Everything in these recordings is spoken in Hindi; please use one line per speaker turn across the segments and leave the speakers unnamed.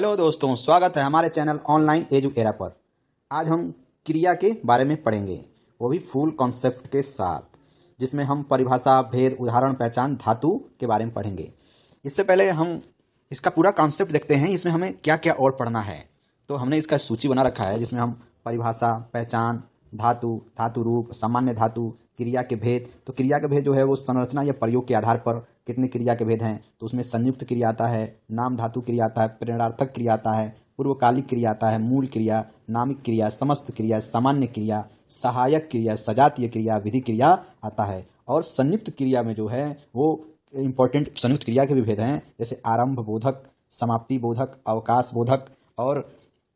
हेलो दोस्तों, स्वागत है हमारे चैनल ऑनलाइन एजू एरा पर। आज हम क्रिया के बारे में पढ़ेंगे, वो भी फुल कॉन्सेप्ट के साथ, जिसमें हम परिभाषा, भेद, उदाहरण, पहचान, धातु के बारे में पढ़ेंगे। इससे पहले हम इसका पूरा कॉन्सेप्ट देखते हैं, इसमें हमें क्या क्या और पढ़ना है। तो हमने इसका सूची बना रखा है, जिसमें हम परिभाषा, पहचान, धातु, धातु रूप, सामान्य धातु, क्रिया के भेद। तो क्रिया के भेद जो है वो संरचना या प्रयोग के आधार पर कितने क्रिया के भेद हैं, तो उसमें संयुक्त क्रिया आता है, नाम धातु क्रिया आता है, प्रेरणार्थक क्रिया आता है, पूर्वकालिक क्रिया आता है, मूल क्रिया, नामिक क्रिया, समस्त क्रिया, सामान्य क्रिया, सहायक क्रिया, सजातीय क्रिया, विधि क्रिया आता है। और संयुक्त क्रिया में जो है वो इंपॉर्टेंट संयुक्त क्रिया के भी भेद हैं, जैसे आरंभ बोधक, समाप्ति बोधक, अवकाश बोधक और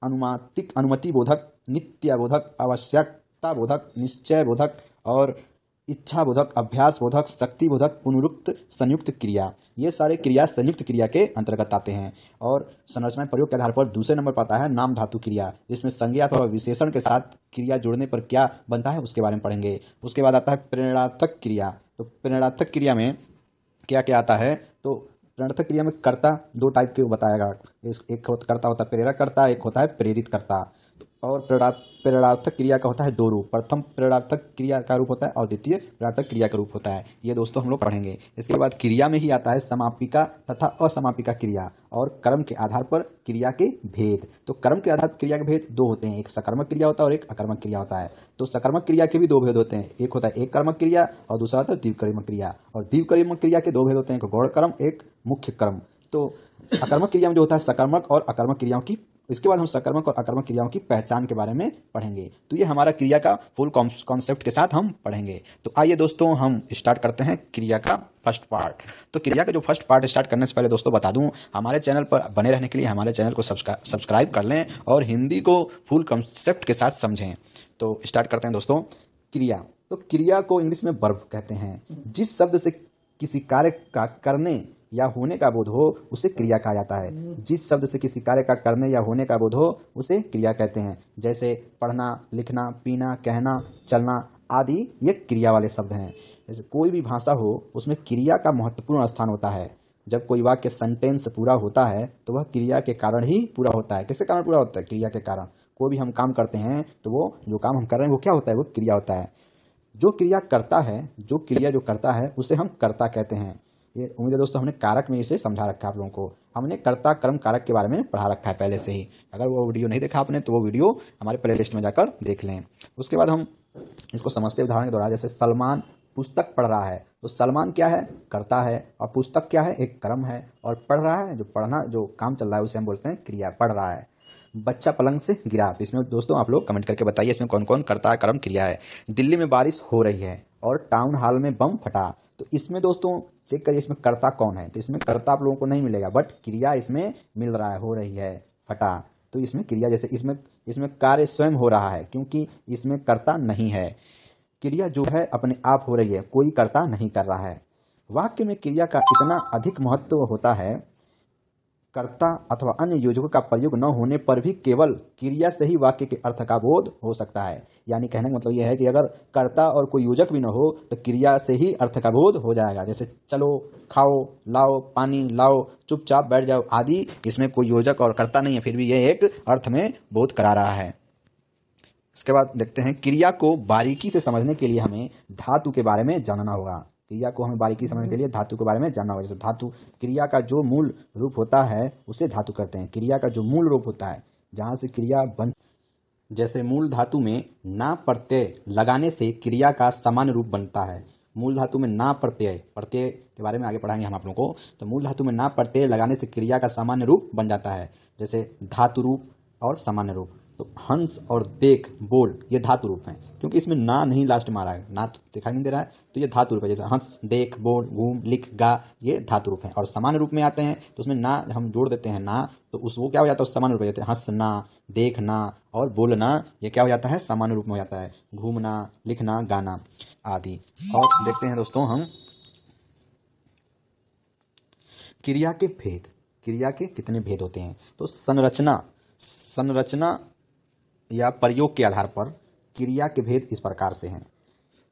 अनुमति बोधक, नित्य बोधक, आवश्यकता बोधक, निश्चय बोधक और इच्छा बोधक, अभ्यास बोधक, शक्ति बोधक, पुनरुक्त संयुक्त क्रिया। ये सारे क्रिया संयुक्त क्रिया के अंतर्गत आते हैं। और संरचना प्रयोग के आधार पर दूसरे नंबर पर आता है नाम धातु क्रिया, जिसमें संज्ञा अथवा विशेषण के साथ क्रिया जोड़ने पर क्या बनता है उसके बारे में पढ़ेंगे। उसके बाद आता है प्रेरणार्थक क्रिया। तो प्रेरणार्थक क्रिया में क्या क्या आता है, तो प्रेरणार्थक क्रिया में कर्ता दो टाइप के बताएगा। एक कर्ता होता है प्रेरक कर्ता, एक होता है प्रेरित कर्ता। और प्रेरणार्थक क्रिया का होता है दो रूप, प्रथम प्रेरणार्थक क्रिया का रूप होता है और द्वितीय प्रेरणार्थक क्रिया का रूप होता है। ये दोस्तों हम लोग पढ़ेंगे। इसके बाद क्रिया में ही आता है समापिका तथा असमापिका क्रिया और कर्म के आधार पर क्रिया के भेद। तो कर्म के आधार पर क्रिया के भेद दो होते हैं, एक सकर्मक क्रिया होता है और एक अकर्मक क्रिया होता है। तो सकर्मक क्रिया के भी दो भेद होते हैं, एक होता है एक कर्मक क्रिया और दूसरा होता है द्विकर्मक क्रिया। और द्विकर्मक क्रिया के दो भेद होते हैं, एक गौण कर्म, एक मुख्य कर्म। तो अकर्मक क्रिया में जो होता है सकर्मक और अकर्मक क्रियाओं की, इसके बाद हम सकर्मक और अकर्मक क्रियाओं की पहचान के बारे में पढ़ेंगे। तो ये हमारा क्रिया का फुल कॉन्सेप्ट के साथ हम पढ़ेंगे। तो आइए दोस्तों हम स्टार्ट करते हैं क्रिया का फर्स्ट पार्ट। तो क्रिया का जो फर्स्ट पार्ट स्टार्ट करने से पहले दोस्तों बता दूं, हमारे चैनल पर बने रहने के लिए हमारे चैनल को सब्सक्राइब कर लें और हिंदी को फुल कॉन्सेप्ट के साथ समझें। तो स्टार्ट करते हैं दोस्तों क्रिया। तो क्रिया को इंग्लिश में वर्ब कहते हैं। जिस शब्द से किसी कार्य का करने या होने का बोध हो उसे क्रिया कहा जाता है। जिस शब्द से किसी कार्य का करने या होने का बोध हो उसे क्रिया कहते हैं। जैसे पढ़ना, लिखना, पीना, कहना, चलना आदि ये क्रिया वाले शब्द हैं। जैसे कोई भी भाषा हो उसमें क्रिया का महत्वपूर्ण स्थान होता है। जब कोई वाक्य सेंटेंस पूरा होता है तो वह क्रिया के कारण ही पूरा होता है। किसके कारण पूरा होता है? क्रिया के कारण। कोई भी हम काम करते हैं तो वो जो काम हम कर रहे हैं वो क्या होता है? वो क्रिया होता है। जो क्रिया करता है, जो क्रिया जो करता है उसे हम कर्ता कहते हैं। ये उम्मीद है दोस्तों हमने कारक में इसे समझा रखा है आप लोगों को। हमने कर्ता कर्म कारक के बारे में पढ़ा रखा है पहले से ही। अगर वो वीडियो नहीं देखा आपने तो वो वीडियो हमारे प्ले लिस्ट में जाकर देख लें। उसके बाद हम इसको समझते उदाहरण के द्वारा। जैसे सलमान पुस्तक पढ़ रहा है, तो सलमान क्या है? कर्ता है। और पुस्तक क्या है? एक कर्म है। और पढ़ रहा है, जो पढ़ना जो काम चल रहा है उसे हम बोलते हैं क्रिया, पढ़ रहा है। बच्चा पलंग से गिरा, तो इसमें दोस्तों आप लोग कमेंट करके बताइए इसमें कौन कौन कर्ता कर्म क्रिया है। दिल्ली में बारिश हो रही है और टाउन हॉल में बम फटा, तो इसमें दोस्तों चेक करिए इसमें कर्ता कौन है। तो इसमें कर्ता आप लोगों को नहीं मिलेगा, बट क्रिया इसमें मिल रहा है, हो रही है, फटा। तो इसमें क्रिया, जैसे इसमें कार्य स्वयं हो रहा है क्योंकि इसमें कर्ता नहीं है। क्रिया जो है अपने आप हो रही है, कोई कर्ता नहीं कर रहा है। वाक्य में क्रिया का इतना अधिक महत्व होता है, कर्ता अथवा अन्य योजकों का प्रयोग न होने पर भी केवल क्रिया से ही वाक्य के अर्थ का बोध हो सकता है। यानी कहने का मतलब यह है कि अगर कर्ता और कोई योजक भी न हो तो क्रिया से ही अर्थ का बोध हो जाएगा। जैसे चलो, खाओ, लाओ, पानी लाओ, चुपचाप बैठ जाओ आदि, इसमें कोई योजक और कर्ता नहीं है, फिर भी यह एक अर्थ में बोध करा रहा है। इसके बाद देखते हैं क्रिया को बारीकी से समझने के लिए हमें धातु के बारे में जानना होगा। क्रिया को हमें बारीकी समझने के लिए धातु के बारे में जानना होगा। जैसे धातु, क्रिया का जो मूल रूप होता है उसे धातु कहते हैं। क्रिया का जो मूल रूप होता है जहाँ से क्रिया बन, जैसे मूल धातु में ना प्रत्यय लगाने से क्रिया का सामान्य रूप बनता है। मूल धातु में ना प्रत्यय के बारे में आगे पढ़ाएंगे हम आप लोगों को। तो मूल धातु में ना प्रत्यय लगाने से क्रिया का सामान्य रूप बन जाता है। जैसे धातु रूप और सामान्य रूप। तो हंस और देख, बोल, ये धातु रूप हैं क्योंकि इसमें ना नहीं लास्ट मारा है, ना तो दिखाई नहीं दे रहा है, तो ये धातु रूप है। जैसे हंस, देख, बोल, घूम, लिख, गा, ये धातु रूप हैं। और सामान्य रूप में आते हैं तो उसमें ना हम जोड़ देते हैं ना, तो उस वो क्या हो जाता है? सामान्य रूप हो जाता है। हंसना, देखना और बोलना ये क्या हो जाता है? सामान्य रूप में हो जाता है। घूमना, लिखना, गाना आदि। और देखते हैं दोस्तों हम क्रिया के भेद। क्रिया के कितने भेद होते हैं? तो संरचना या प्रयोग के आधार पर क्रिया के भेद इस प्रकार से हैं।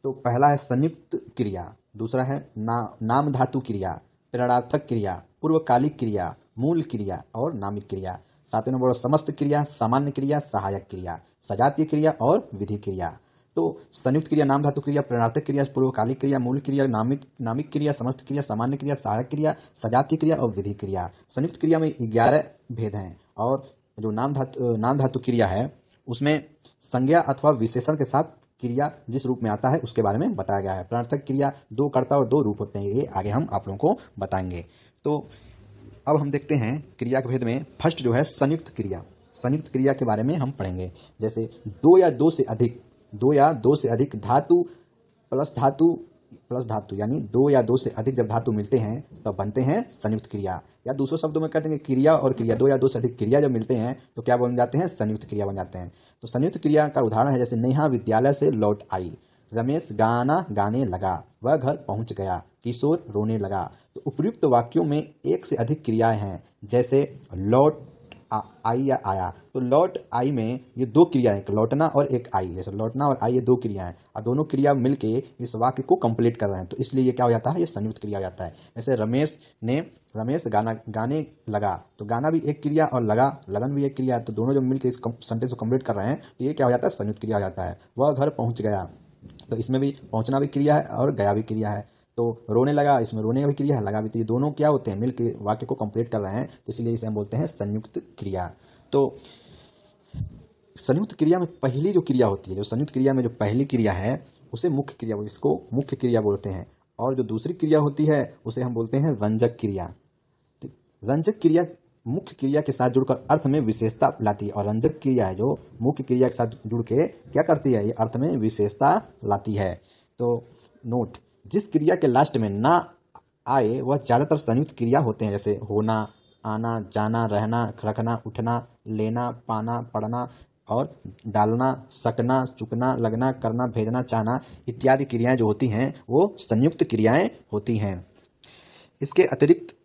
तो पहला है संयुक्त क्रिया, दूसरा है नाम धातु क्रिया, प्रेरणार्थक क्रिया, पूर्वकालिक क्रिया, मूल क्रिया और नामिक क्रिया। सातवें नंबर पर समस्त क्रिया, सामान्य क्रिया, सहायक क्रिया, सजातीय क्रिया और विधि क्रिया। तो संयुक्त क्रिया, नाम धातु क्रिया, प्रणर्थक क्रिया, पूर्वकालिक क्रिया, मूल क्रिया, नामिक क्रिया, समस्त क्रिया, सामान्य क्रिया, सहायक क्रिया, सजातीय क्रिया और विधि क्रिया। संयुक्त क्रिया में 11 भेद हैं और जो नाम धातु क्रिया है उसमें संज्ञा अथवा विशेषण के साथ क्रिया जिस रूप में आता है उसके बारे में बताया गया है। प्रणर्थक क्रिया 2 कर्ता और 2 रूप होते हैं, ये आगे हम आप लोगों को बताएंगे। तो अब हम देखते हैं क्रिया के भेद में फर्स्ट जो है संयुक्त क्रिया। संयुक्त क्रिया के बारे में हम पढ़ेंगे। जैसे दो या दो से अधिक धातु प्लस धातु यानी 2 या 2 से अधिक जब धातु मिलते हैं तब बनते हैं संयुक्त क्रिया। या दूसरे शब्दों में कहते हैं क्रिया और क्रिया, 2 या 2 से अधिक क्रिया जब मिलते हैं तो क्या बन जाते हैं? संयुक्त क्रिया बन जाते हैं। तो संयुक्त क्रिया का उदाहरण है जैसे नेहा विद्यालय से लौट आई, रमेश गाना गाने लगा, वह घर पहुंच गया, किशोर रोने लगा। तो उपयुक्त वाक्यों में एक से अधिक क्रियाएं हैं जैसे लौट आई या आया। तो लौट आई में ये 2 क्रियाएं, एक लौटना और एक आई। जैसे लौटना और आई ये 2 क्रियाएं और दोनों क्रिया मिलके इस वाक्य को कंप्लीट कर रहे हैं, तो इसलिए ये क्या हो जाता है? ये संयुक्त क्रिया हो जाता है। जैसे रमेश गाने लगा, तो गाना भी एक क्रिया और लगन भी एक क्रिया, तो दोनों जब मिलकर इस सेंटेंस को कंप्लीट कर रहे हैं तो ये क्या हो जाता है? संयुक्त क्रिया हो जाता है। वह घर पहुंच गया, तो इसमें भी पहुंचना भी क्रिया है और गया भी क्रिया है। तो रोने लगा, इसमें रोने का भी क्रिया है, लगा भी, तो ये दोनों क्या होते हैं? मिलकर वाक्य को कंप्लीट कर रहे हैं, तो इसलिए इसे हम बोलते हैं संयुक्त क्रिया। तो संयुक्त क्रिया में पहली जो क्रिया होती है, जो संयुक्त क्रिया में जो पहली क्रिया है उसे मुख्य क्रिया, इसको मुख्य क्रिया बोलते हैं। और जो दूसरी क्रिया होती है उसे हम बोलते हैं रंजक क्रिया। रंजक क्रिया मुख्य क्रिया के साथ जुड़कर अर्थ में विशेषता लाती है और रंजक क्रिया है जो मुख्य क्रिया के साथ जुड़ के क्या करती है? ये अर्थ में विशेषता लाती है। तो नोट, जिस क्रिया के लास्ट में ना आए वह ज्यादातर संयुक्त क्रिया होते हैं, जैसे होना, आना, जाना, रहना, रखना, उठना, लेना, पाना, पढ़ना और डालना, सकना, चुकना, लगना, करना, भेजना, चाहना इत्यादि क्रियाएं जो होती हैं वो संयुक्त क्रियाएं होती हैं। इसके अतिरिक्त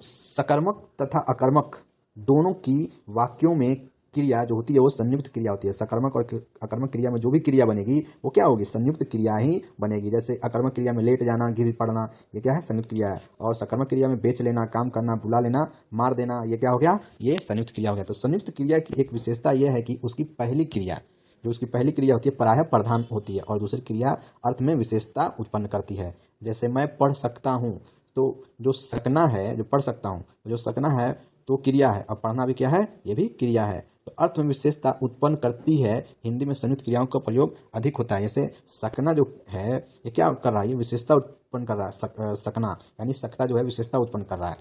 सकर्मक तथा अकर्मक दोनों की वाक्यों में क्रिया जो होती है वो संयुक्त क्रिया होती है। सकर्मक और अकर्मक क्रिया में जो भी क्रिया बनेगी वो क्या होगी? संयुक्त क्रिया ही बनेगी। जैसे अकर्मक क्रिया में लेट जाना, गिर पड़ना, ये क्या है? संयुक्त क्रिया है। और सकर्मक क्रिया में बेच लेना, काम करना, बुला लेना, मार देना, ये क्या हो गया? ये संयुक्त क्रिया हो गया। तो संयुक्त क्रिया की एक विशेषता यह है कि उसकी पहली क्रिया होती है प्रायः प्रधान होती है और दूसरी क्रिया अर्थ में विशेषता उत्पन्न करती है। जैसे मैं पढ़ सकता हूँ, तो जो सकना है, जो पढ़ सकता हूँ, जो सकना है तो क्रिया है और पढ़ना भी क्या है? ये भी क्रिया है। तो अर्थ में विशेषता उत्पन्न करती है। हिंदी में संयुक्त क्रियाओं का प्रयोग अधिक होता है। जैसे सकना जो है ये क्या कर रहा है? ये विशेषता उत्पन्न कर रहा है। सकना यानी सकता जो है विशेषता उत्पन्न कर रहा है।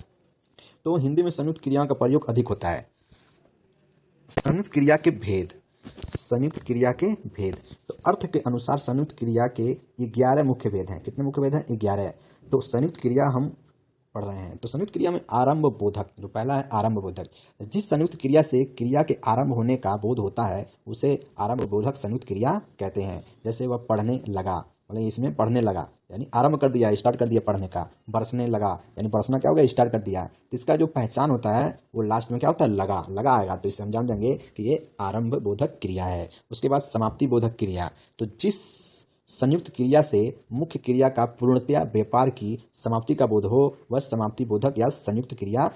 तो हिंदी में संयुक्त क्रियाओं का प्रयोग अधिक होता है। संयुक्त क्रिया के भेद। तो अर्थ के अनुसार संयुक्त क्रिया के 11 मुख्य भेद हैं। कितने मुख्य भेद हैं? 11। तो संयुक्त क्रिया हम पढ़ रहे हैं। तो संयुक्त क्रिया में आरंभ बोधक, जो पहला है आरंभ बोधक। जिस संयुक्त क्रिया से क्रिया के आरंभ होने का बोध होता है उसे आरंभ बोधक संयुक्त क्रिया कहते हैं। जैसे वह पढ़ने लगा, मतलब इसमें पढ़ने लगा यानी आरंभ कर दिया, स्टार्ट कर दिया पढ़ने का। बरसने लगा यानी बरसना क्या हो गया? स्टार्ट कर दिया। तो इसका जो पहचान होता है वो लास्ट में क्या होता है? लगा आएगा। तो इससे हम जान जाएंगे कि ये आरंभ बोधक क्रिया है। उसके बाद समाप्ति बोधक क्रिया। तो जिस संयुक्त क्रिया से मुख्य क्रिया का पूर्णतया व्यापार की समाप्ति का बोध हो वह समाप्ति बोधक या संयुक्त क्रिया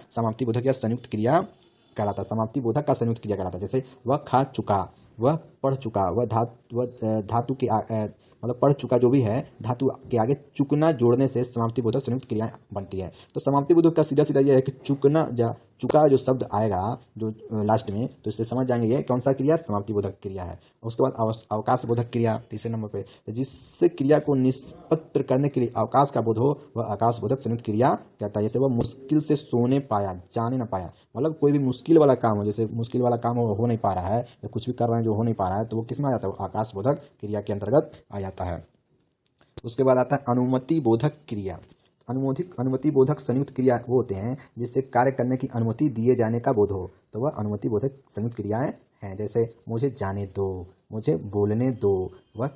कहलाता है। समाप्ति बोधक का संयुक्त क्रिया कहलाता है। जैसे वह खा चुका, वह पढ़ चुका, वह धातु के मतलब पढ़ चुका जो भी है, धातु के आगे चुकना जोड़ने से समाप्ति बोधक संयुक्त क्रिया बनती है। तो समाप्ति बोधक का सीधा यह है कि चुका जो शब्द आएगा जो लास्ट में, तो इससे समझ जाएंगे ये कौन सा क्रिया? समाप्ति बोधक क्रिया है। उसके बाद अवकाश बोधक क्रिया तीसरे नंबर पे। तो जिससे क्रिया को निष्पत्र करने के लिए अवकाश का बोध हो वह आकाश बोधक संयुक्त क्रिया कहता है। जैसे वह मुश्किल से सोने पाया, जाने ना पाया, मतलब कोई भी मुश्किल वाला काम हो, जैसे मुश्किल वाला काम हो नहीं पा रहा है या कुछ भी कर रहे हैं जो हो नहीं पा रहा है, तो वो किस में आ जाता है? आकाश बोधक क्रिया के अंतर्गत आ जाता है। उसके बाद आता है अनुमति बोधक क्रिया। अनुमति बोधक संयुक्त क्रिया वो होते हैं जिससे कार्य करने की अनुमति दिए जाने का बोध हो, तो वह अनुमति बोधक संयुक्त क्रियाएं हैं। जैसे मुझे जाने दो, मुझे बोलने दो, यह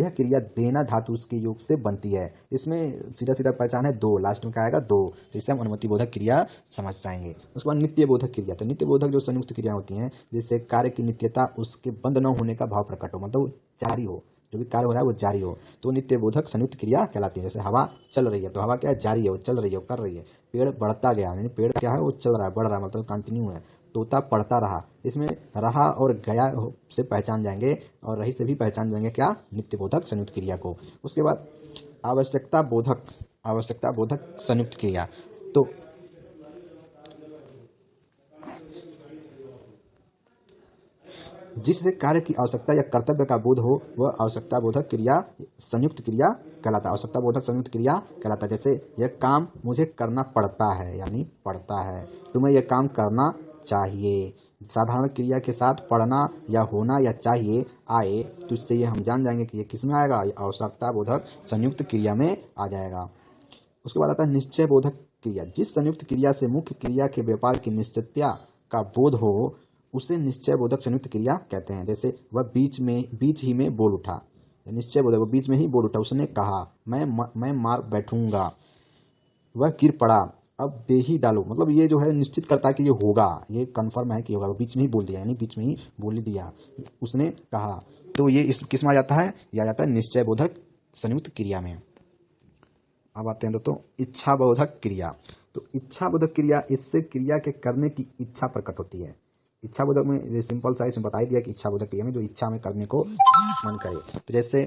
क्रिया देना धातु के योग से बनती है। इसमें सीधा पहचान है दो, लास्ट में क्या आएगा? दो। तो इससे हम अनुमति बोधक क्रिया समझ जाएंगे। उसके बाद नित्य बोधक क्रिया। तो नित्य बोधक जो संयुक्त क्रिया होती हैं जिससे कार्य की नित्यता उसके बंद न होने का भाव प्रकट हो, मतलब जारी हो, जो भी कार्य हो रहा है वो जारी हो, तो नित्य बोधक संयुक्त क्रिया कहलाती है। जैसे हवा चल रही है तो हवा क्या है? जारी है, वो चल रही है, वो कर रही है। पेड़ बढ़ता गया यानी पेड़ क्या है? वो चल रहा है, बढ़ रहा है, मतलब कंटिन्यू है। तोता पढ़ता रहा। इसमें रहा और गया से पहचान जाएंगे और रही से भी पहचान जाएंगे क्या, नित्यबोधक संयुक्त क्रिया को। उसके बाद आवश्यकता बोधक संयुक्त क्रिया। तो जिससे कार्य की आवश्यकता या कर्तव्य का बोध हो वह आवश्यकता बोधक क्रिया संयुक्त क्रिया कहलाता है। आवश्यकता बोधक संयुक्त क्रिया कहलाता है। जैसे यह काम मुझे करना पड़ता है यानी पड़ता है, तुम्हें यह काम करना चाहिए। साधारण क्रिया के साथ पढ़ना या होना या चाहिए आए तो इससे ये हम जान जाएंगे कि ये किस में आएगा, आवश्यकता बोधक संयुक्त क्रिया में आ जाएगा। उसके बाद आता है निश्चय बोधक क्रिया। जिस संयुक्त क्रिया से मुख्य क्रिया के व्यापार की निश्चितता का बोध हो उसे निश्चय बोधक संयुक्त क्रिया कहते हैं। जैसे वह बीच ही में बोल उठा, निश्चय बोधक, वह बीच में ही बोल उठा। उसने कहा मैं मार बैठूंगा। वह गिर पड़ा, अब दे ही डालो। मतलब ये जो है निश्चित करता है कि ये होगा, ये कन्फर्म है कि होगा। बीच में ही बोल दिया यानी बीच में ही बोल दिया, उसने कहा। तो ये इस किस में आ जाता है, यह आ जाता है निश्चय बोधक संयुक्त क्रिया में। अब आते हैं दोस्तों इच्छा बोधक क्रिया। तो इच्छा बोधक क्रिया, इससे क्रिया के करने की इच्छा प्रकट होती है। इच्छा बोधक में सिंपल सा इसमें बता ही दिया कि इच्छा बोधक क्रिया में जो इच्छा में करने को मन करे। तो जैसे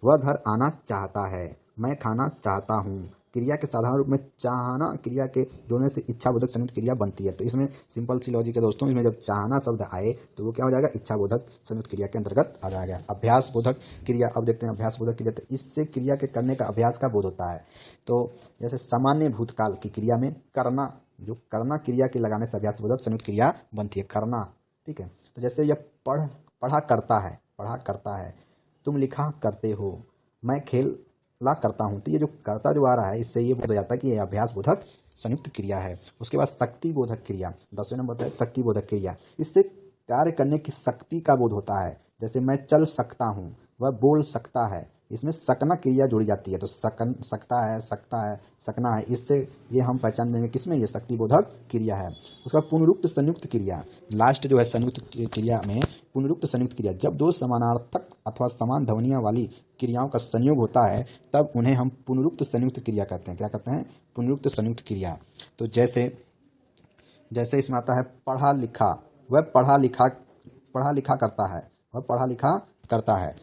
वह घर आना चाहता है, मैं खाना चाहता हूँ। क्रिया के साधारण रूप में चाहना क्रिया के जोड़ने से इच्छा बोधक संयुक्त क्रिया बनती है। तो इसमें सिंपल सी लॉजिक है दोस्तों, इसमें जब चाहना शब्द आए तो वो क्या हो जाएगा, इच्छा बोधक संयुक्त क्रिया के अंतर्गत आ जाएगा। अभ्यास बोधक क्रिया। अब देखते हैं अभ्यास बोधक क्रिया। तो इससे क्रिया के करने का अभ्यास का बोध होता है। तो जैसे सामान्य भूतकाल की क्रिया में करना, जो करना क्रिया के लगाने से अभ्यास बोधक संयुक्त क्रिया बनती है, करना। ठीक है। तो जैसे यह पढ़ा करता है, तुम लिखा करते हो, मैं खेला करता हूँ। तो ये जो करता जो आ रहा है इससे ये बोध हो जाता है कि यह अभ्यास बोधक संयुक्त क्रिया है। उसके बाद शक्ति बोधक क्रिया, 10वें नंबर पर शक्ति बोधक क्रिया। इससे कार्य करने की शक्ति का बोध होता है। जैसे मैं चल सकता हूँ, वह बोल सकता है। इसमें सकना क्रिया जुड़ी जाती है। तो सकता है, सकना है, इससे ये हम पहचान देंगे किसमें, ये शक्ति बोधक क्रिया है। उसके बाद पुनरुक्त संयुक्त क्रिया, लास्ट जो है संयुक्त क्रिया में पुनरुक्त संयुक्त क्रिया। जब दो समानार्थक अथवा समान ध्वनियों वाली क्रियाओं का संयोग होता है तब उन्हें हम पुनरुक्त संयुक्त क्रिया कहते हैं। क्या कहते हैं, पुनरुक्त संयुक्त क्रिया। तो जैसे इसमें आता है पढ़ा लिखा, वह पढ़ा लिखा करता है।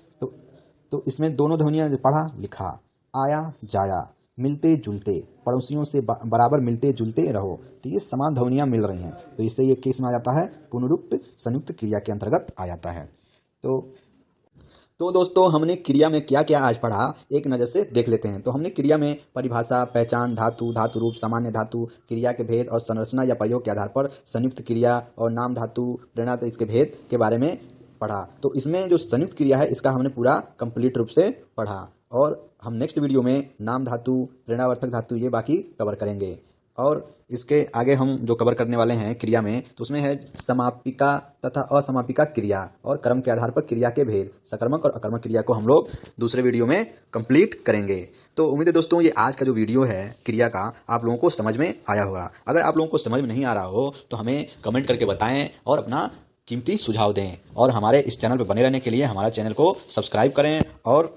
तो इसमें दोनों ध्वनियाँ, पढ़ा लिखा, आया जाया, मिलते जुलते, पड़ोसियों से बराबर मिलते जुलते रहो। तो ये समान ध्वनियाँ मिल रही हैं। तो इससे ये किस में आ जाता है, पुनरुक्त संयुक्त क्रिया के अंतर्गत आ जाता है। तो दोस्तों हमने क्रिया में क्या क्या आज पढ़ा एक नज़र से देख लेते हैं। तो हमने क्रिया में परिभाषा, पहचान, धातु, धातु रूप, सामान्य धातु, क्रिया के भेद और संरचना या प्रयोग के आधार पर संयुक्त क्रिया और नाम धातु, प्रेरणा, तो इसके भेद के बारे में पढ़ा। तो इसमें जो संयुक्त क्रिया है इसका हमने पूरा कंप्लीट रूप से पढ़ा और हम नेक्स्ट वीडियो में नाम धातु, प्रेरणावर्तक धातु ये बाकी कवर करेंगे। और इसके आगे हम जो कवर करने वाले हैं क्रिया में, तो उसमें है समापिका तथा असमापिका क्रिया और क्रम के आधार पर क्रिया के भेद, सकर्मक और अकर्मक क्रिया को हम लोग दूसरे वीडियो में कंप्लीट करेंगे। तो उम्मीद है दोस्तों ये आज का जो वीडियो है क्रिया का आप लोगों को समझ में आया होगा। अगर आप लोगों को समझ में नहीं आ रहा हो तो हमें कमेंट करके बताएं और अपना कीमती सुझाव दें। और हमारे इस चैनल पर बने रहने के लिए हमारा चैनल को सब्सक्राइब करें। और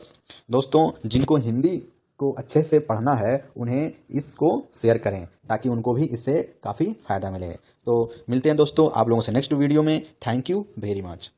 दोस्तों जिनको हिंदी को अच्छे से पढ़ना है उन्हें इसको शेयर करें ताकि उनको भी इससे काफ़ी फ़ायदा मिले। तो मिलते हैं दोस्तों आप लोगों से नेक्स्ट वीडियो में। Thank you very much.